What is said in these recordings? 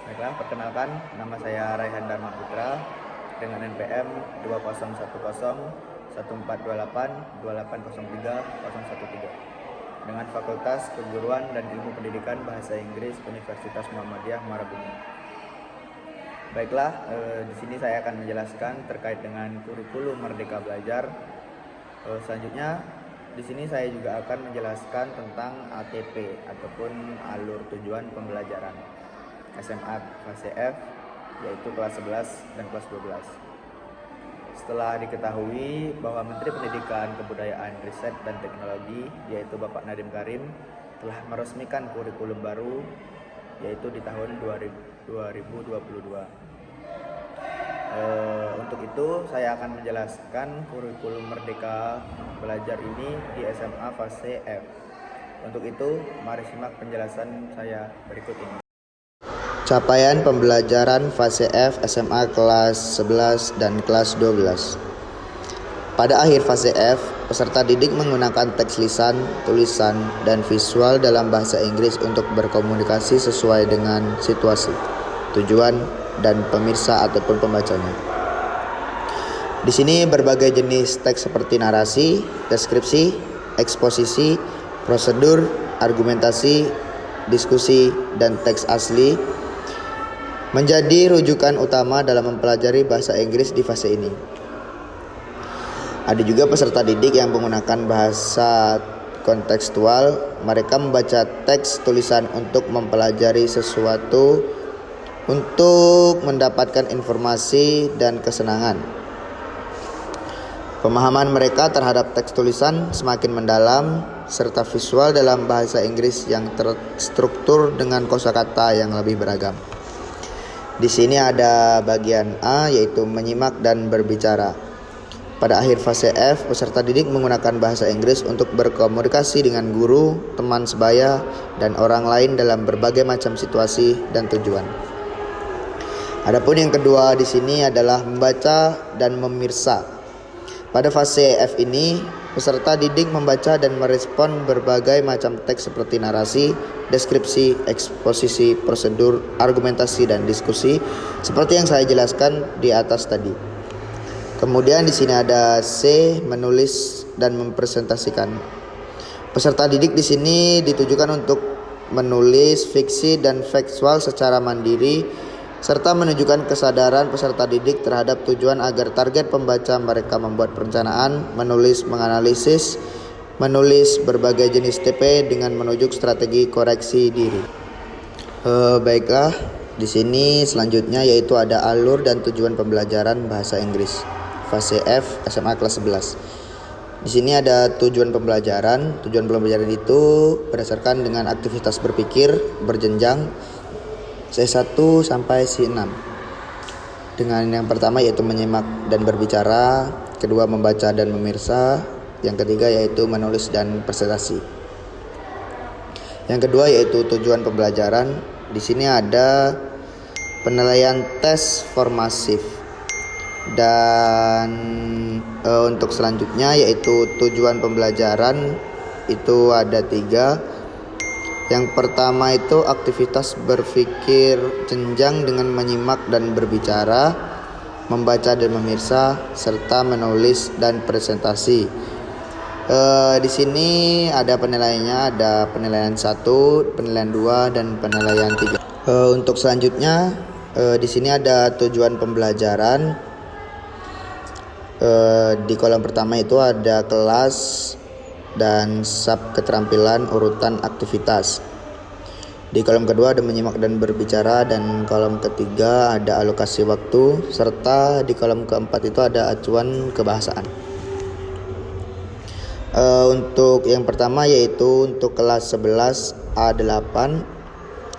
Baiklah, perkenalkan, nama saya Raihan Dharma Putra dengan NPM 201014282803 dengan Fakultas Keguruan dan Ilmu Pendidikan Bahasa Inggris Universitas Muhammadiyah Marabungu. Baiklah, di sini saya akan menjelaskan terkait dengan kurikulum Merdeka Belajar. Selanjutnya, di sini saya juga akan menjelaskan tentang ATP ataupun alur tujuan pembelajaran SMA fase F, yaitu kelas 11 dan kelas 12. Setelah diketahui bahwa Menteri Pendidikan, Kebudayaan, Riset, dan Teknologi, yaitu Bapak Nadiem Karim, telah meresmikan kurikulum baru, yaitu di tahun 2022. Untuk itu, saya akan menjelaskan kurikulum Merdeka Belajar ini di SMA fase F. Untuk itu, mari simak penjelasan saya berikut ini. Capaian pembelajaran fase F SMA kelas 11 dan kelas 12. Pada akhir fase F, peserta didik menggunakan teks lisan, tulisan, dan visual dalam bahasa Inggris untuk berkomunikasi sesuai dengan situasi, tujuan, dan pemirsa ataupun pembacanya. Di sini berbagai jenis teks seperti narasi, deskripsi, eksposisi, prosedur, argumentasi, diskusi, dan teks asli menjadi rujukan utama dalam mempelajari bahasa Inggris di fase ini. Ada juga peserta didik yang menggunakan bahasa kontekstual. Mereka membaca teks tulisan untuk mempelajari sesuatu, untuk mendapatkan informasi dan kesenangan. Pemahaman mereka terhadap teks tulisan semakin mendalam, serta visual dalam bahasa Inggris yang terstruktur dengan kosakata yang lebih beragam. Di sini ada bagian A, yaitu menyimak dan berbicara. Pada akhir fase F, peserta didik menggunakan bahasa Inggris untuk berkomunikasi dengan guru, teman sebaya, dan orang lain dalam berbagai macam situasi dan tujuan. Adapun yang kedua di sini adalah membaca dan memirsa. Pada fase F ini, peserta didik membaca dan merespon berbagai macam teks seperti narasi, deskripsi, eksposisi, prosedur, argumentasi, dan diskusi seperti yang saya jelaskan di atas tadi. Kemudian di sini ada C, menulis dan mempresentasikan. Peserta didik di sini ditujukan untuk menulis fiksi dan faktual secara mandiri serta menunjukkan kesadaran peserta didik terhadap tujuan agar target pembaca mereka membuat perencanaan, menulis, menganalisis, menulis berbagai jenis TP dengan menunjuk strategi koreksi diri. Baiklah, di sini selanjutnya yaitu ada alur dan tujuan pembelajaran bahasa Inggris fase F SMA kelas 11. Di sini ada tujuan pembelajaran. Tujuan pembelajaran itu berdasarkan dengan aktivitas berpikir berjenjang C1 sampai C6. Dengan yang pertama yaitu menyimak dan berbicara, kedua membaca dan memirsa, yang ketiga yaitu menulis dan presentasi. Yang kedua yaitu tujuan pembelajaran. Di sini ada penilaian tes formatif. Dan untuk selanjutnya yaitu tujuan pembelajaran itu ada 3. Yang pertama itu aktivitas berpikir jenjang dengan menyimak dan berbicara, membaca dan memirsa, serta menulis dan presentasi. Di sini ada penilaiannya, ada penilaian 1, penilaian 2, dan penilaian 3. Untuk selanjutnya di sini ada tujuan pembelajaran. Di kolom pertama itu ada kelas dan sub keterampilan urutan aktivitas. Di kolom kedua ada menyimak dan berbicara, dan kolom ketiga ada alokasi waktu, serta di kolom keempat itu ada acuan kebahasaan. Untuk yang pertama yaitu untuk kelas 11 A8,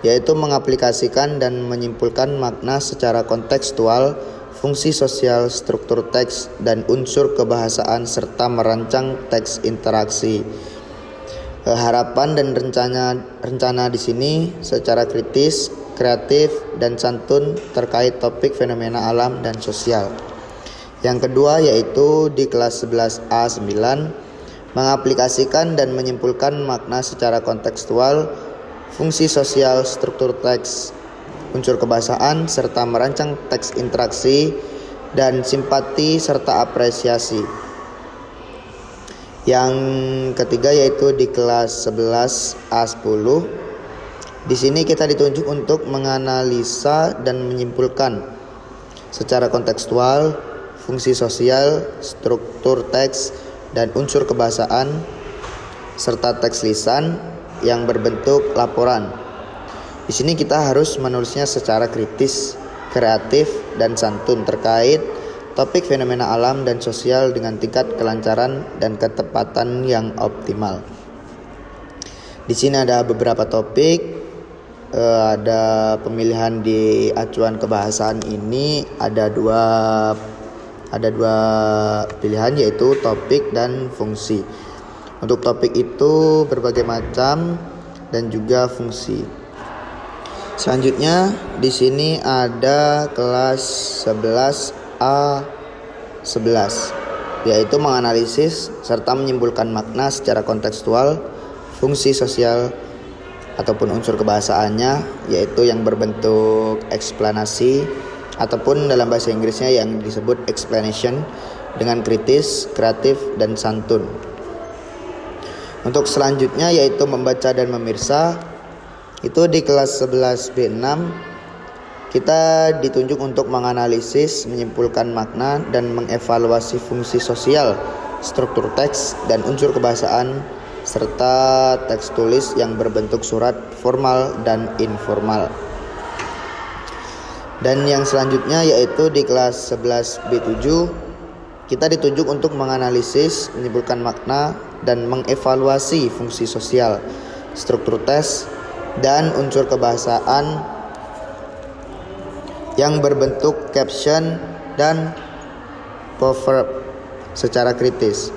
yaitu mengaplikasikan dan menyimpulkan makna secara kontekstual, fungsi sosial, struktur teks, dan unsur kebahasaan, serta merancang teks interaksi. Harapan dan rencana di sini secara kritis, kreatif, dan santun terkait topik fenomena alam dan sosial. Yang kedua yaitu di kelas 11A9, mengaplikasikan dan menyimpulkan makna secara kontekstual, fungsi sosial, struktur teks, unsur kebahasaan, serta merancang teks interaksi dan simpati serta apresiasi. Yang ketiga yaitu di kelas 11 A10. Di sini kita ditunjuk untuk menganalisa dan menyimpulkan secara kontekstual fungsi sosial, struktur teks dan unsur kebahasaan serta teks lisan yang berbentuk laporan. Di sini kita harus menulisnya secara kritis, kreatif dan santun terkait topik fenomena alam dan sosial dengan tingkat kelancaran dan ketepatan yang optimal. Di sini ada beberapa topik, ada pemilihan di acuan kebahasaan ini ada dua pilihan, yaitu topik dan fungsi. Untuk topik itu berbagai macam dan juga fungsi. Selanjutnya di sini ada kelas 11 A11, yaitu menganalisis serta menyimpulkan makna secara kontekstual fungsi sosial ataupun unsur kebahasaannya, yaitu yang berbentuk eksplanasi ataupun dalam bahasa Inggrisnya yang disebut explanation dengan kritis, kreatif, dan santun. Untuk selanjutnya yaitu membaca dan memirsa, itu di kelas 11 B6 kita ditunjuk untuk menganalisis, menyimpulkan makna, dan mengevaluasi fungsi sosial, struktur teks, dan unsur kebahasaan, serta teks tulis yang berbentuk surat formal dan informal. Dan yang selanjutnya yaitu di kelas 11 B7, kita ditunjuk untuk menganalisis, menyimpulkan makna, dan mengevaluasi fungsi sosial, struktur teks, dan unsur kebahasaan yang berbentuk caption dan proverb secara kritis.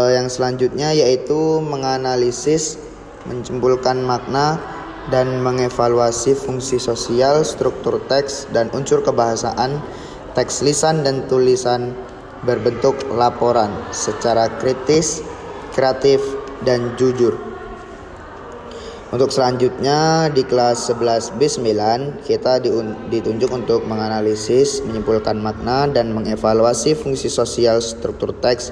Yang selanjutnya yaitu menganalisis, menyimpulkan makna, dan mengevaluasi fungsi sosial, struktur teks, dan unsur kebahasaan, teks lisan dan tulisan berbentuk laporan secara kritis, kreatif, dan jujur. Untuk selanjutnya di kelas 11 B9 kita ditunjuk untuk menganalisis, menyimpulkan makna, dan mengevaluasi fungsi sosial, struktur teks,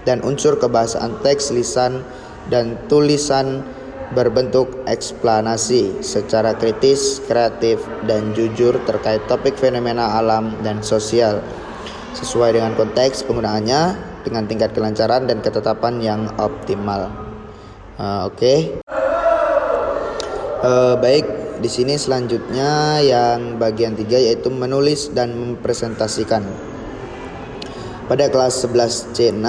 dan unsur kebahasaan teks lisan dan tulisan berbentuk eksplanasi secara kritis, kreatif, dan jujur terkait topik fenomena alam dan sosial sesuai dengan konteks penggunaannya dengan tingkat kelancaran dan ketetapan yang optimal. Baik, di sini selanjutnya yang bagian 3 yaitu menulis dan mempresentasikan. Pada kelas 11 C6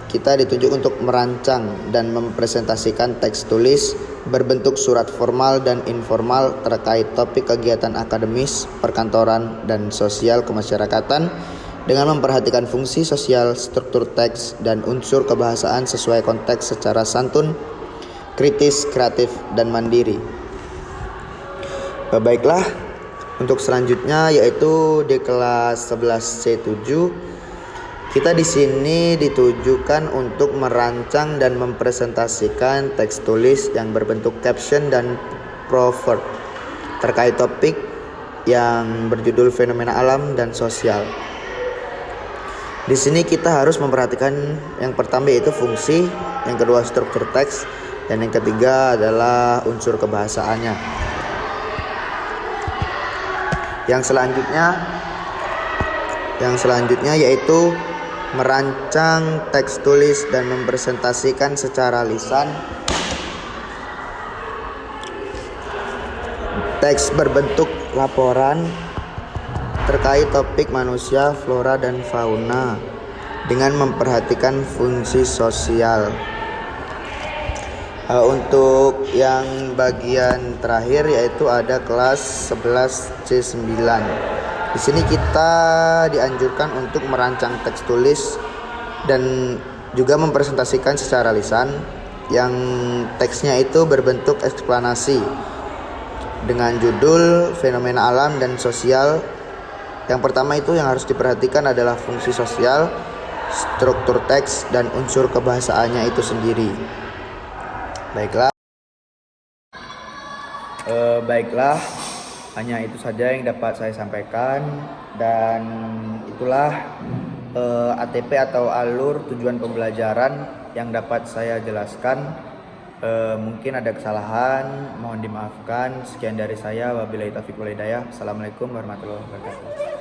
kita ditunjuk untuk merancang dan mempresentasikan teks tulis berbentuk surat formal dan informal terkait topik kegiatan akademis, perkantoran, dan sosial kemasyarakatan dengan memperhatikan fungsi sosial, struktur teks, dan unsur kebahasaan sesuai konteks secara santun, kritis, kreatif, dan mandiri. Baiklah, untuk selanjutnya yaitu di kelas 11 C7 kita di sini ditujukan untuk merancang dan mempresentasikan teks tulis yang berbentuk caption dan proverb terkait topik yang berjudul fenomena alam dan sosial. Di sini kita harus memperhatikan yang pertama yaitu fungsi, yang kedua struktur teks, dan yang ketiga adalah unsur kebahasaannya. Yang selanjutnya yaitu merancang teks tulis dan mempresentasikan secara lisan teks berbentuk laporan terkait topik manusia, flora, dan fauna dengan memperhatikan fungsi sosial. Untuk yang bagian terakhir yaitu ada kelas 11 C9. Di sini kita dianjurkan untuk merancang teks tulis dan juga mempresentasikan secara lisan yang teksnya itu berbentuk eksplanasi dengan judul fenomena alam dan sosial. Yang pertama itu yang harus diperhatikan adalah fungsi sosial, struktur teks, dan unsur kebahasaannya itu sendiri. Baiklah. Baiklah, hanya itu saja yang dapat saya sampaikan, dan itulah ATP atau alur tujuan pembelajaran yang dapat saya jelaskan. Mungkin ada kesalahan, mohon dimaafkan. Sekian dari saya, wabillahi taufiq wal hidayah. Assalamualaikum warahmatullahi wabarakatuh.